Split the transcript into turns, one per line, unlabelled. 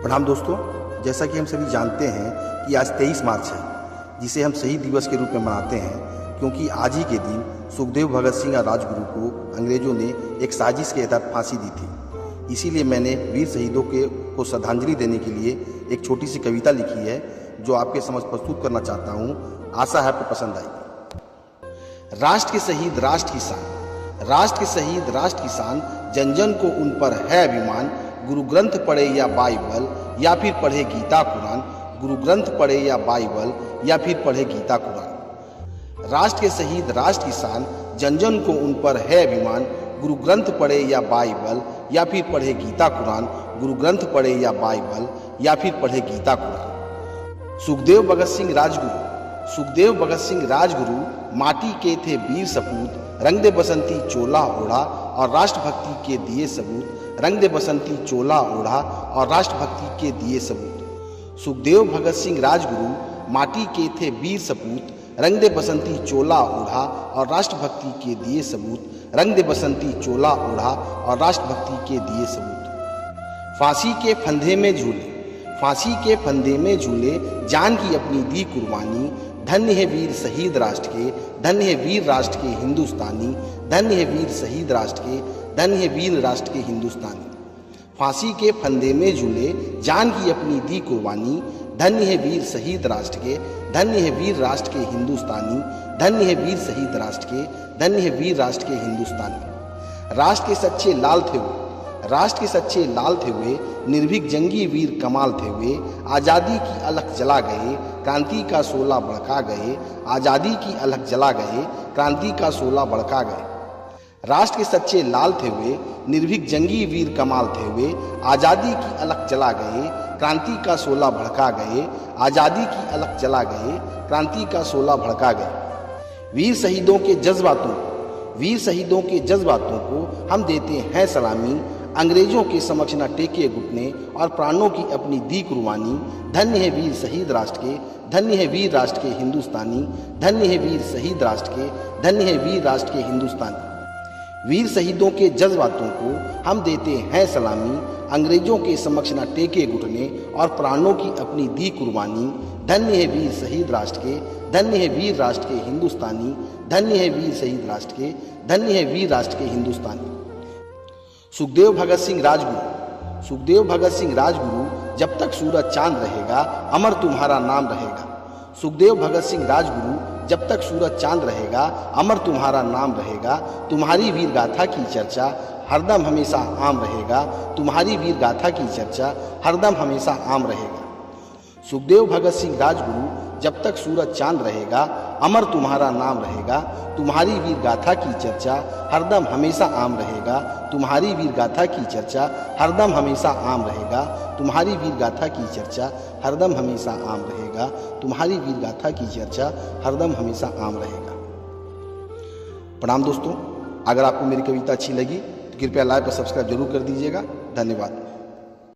प्रणाम दोस्तों। जैसा कि हम सभी जानते हैं कि आज 23 मार्च है, जिसे हम शहीद दिवस के रूप में मनाते हैं, क्योंकि आज ही के दिन सुखदेव भगत सिंह और राजगुरु को अंग्रेजों ने एक साजिश के तहत फांसी दी थी। इसीलिए मैंने वीर शहीदों को श्रद्धांजलि देने के लिए एक छोटी सी कविता लिखी है, जो आपके समक्ष प्रस्तुत करना चाहता हूँ। आशा है आपको पसंद आएगी। राष्ट्र के शहीद राष्ट्र की शान, राष्ट्र के शहीद राष्ट्र की शान, जन जन को उन पर है अभिमान। गुरु ग्रंथ पढ़े या बाइबल या फिर पढ़े गीता कुरान, गुरु ग्रंथ पढ़े या बाइबल या फिर पढ़े गीता कुरान। राष्ट्र के शहीद राष्ट्र की शान, जन जन को उन पर है अभिमान। गुरु ग्रंथ पढ़े या बाइबल या फिर पढ़े गीता कुरान, गुरु ग्रंथ पढ़े या बाइबल या फिर पढ़े गीता कुरान। सुखदेव भगत सिंह राजगुरु, सुखदेव भगत सिंह राजगुरु माटी के थे वीर सपूत। रंग दे बसंती चोला ओढ़ा और राष्ट्रभक्ति के दिए सबूत। रंग दे बसंती चोला ओढ़ा और राष्ट्रभक्ति के दिए सबूत। सुखदेव भगत सिंह राजगुरु माटी के थे वीर सपूत। रंग दे बसंती चोला ओढ़ा और राष्ट्रभक्ति के दिए सबूत। रंग दे बसंती चोला ओढ़ा और राष्ट्रभक्ति के दिए सबूत। फांसी के फंदे में झूले, फांसी के फंदे में झूले, जान की अपनी दी कुर्बानी। धन्य है वीर शहीद राष्ट्र के, धन्य है वीर राष्ट्र के हिंदुस्तानी। धन्य है वीर शहीद राष्ट्र के, धन्य है वीर राष्ट्र के हिंदुस्तानी। फांसी के फंदे में झूले, जान की अपनी दी कुर्बानी। धन्य है वीर शहीद राष्ट्र के, धन्य है वीर राष्ट्र के हिंदुस्तानी। धन्य है वीर शहीद राष्ट्र के, धन्य है वीर राष्ट्र के हिंदुस्तानी। राष्ट्र के सच्चे लाल थे वो, राष्ट्र के सच्चे लाल थे वे, निर्भीक जंगी वीर कमाल थे वे। आज़ादी की अलख जला गए, क्रांति का शोला भड़का गए। आज़ादी की अलख जला गए, क्रांति का शोला भड़का गए। राष्ट्र के सच्चे लाल थे वे, निर्भीक जंगी वीर कमाल थे वे। आज़ादी की अलख जला गए, क्रांति का शोला भड़का गए। आज़ादी की अलख जला गए, क्रांति का शोला भड़का गए। वीर शहीदों के जज्बातों, वीर शहीदों के जज्बातों को हम देते हैं सलामी। अंग्रेजों के समक्ष न टेके घुटने और प्राणों की अपनी दी कुर्बानी। धन्य है वीर शहीद राष्ट्र के, धन्य है वीर राष्ट्र के हिंदुस्तानी। धन्य है वीर शहीद राष्ट्र के, धन्य है वीर राष्ट्र के हिंदुस्तानी। वीर शहीदों के जज्बातों को हम देते हैं सलामी। अंग्रेजों के समक्ष न टेके घुटने और प्राणों की अपनी दी कुर्बानी। धन्य है वीर शहीद राष्ट्र के, धन्य है वीर राष्ट्र के हिंदुस्तानी। धन्य है वीर शहीद राष्ट्र के, धन्य है वीर राष्ट्र के हिंदुस्तानी। सुखदेव भगत सिंह राजगुरु, सुखदेव भगत सिंह राजगुरु, जब तक सूरज चांद रहेगा अमर तुम्हारा नाम रहेगा। सुखदेव भगत सिंह राजगुरु, जब तक सूरज चांद रहेगा अमर तुम्हारा नाम रहेगा। तुम्हारी वीर गाथा की चर्चा हरदम हमेशा आम रहेगा। तुम्हारी वीर गाथा की चर्चा हरदम हमेशा आम रहेगा। सुखदेव भगत सिंह राजगुरु, जब तक सूरज चांद रहेगा अमर तुम्हारा नाम रहेगा। तुम्हारी वीर गाथा की चर्चा हरदम हमेशा आम रहेगा। तुम्हारी वीर गाथा की चर्चा हरदम हमेशा आम रहेगा। तुम्हारी वीर गाथा की चर्चा हरदम हमेशा आम रहेगा। तुम्हारी वीर गाथा की चर्चा हरदम हमेशा आम रहेगा। प्रणाम दोस्तों। अगर आपको मेरी कविता अच्छी लगी तो कृपया लाइक और सब्सक्राइब जरूर कर दीजिएगा। धन्यवाद।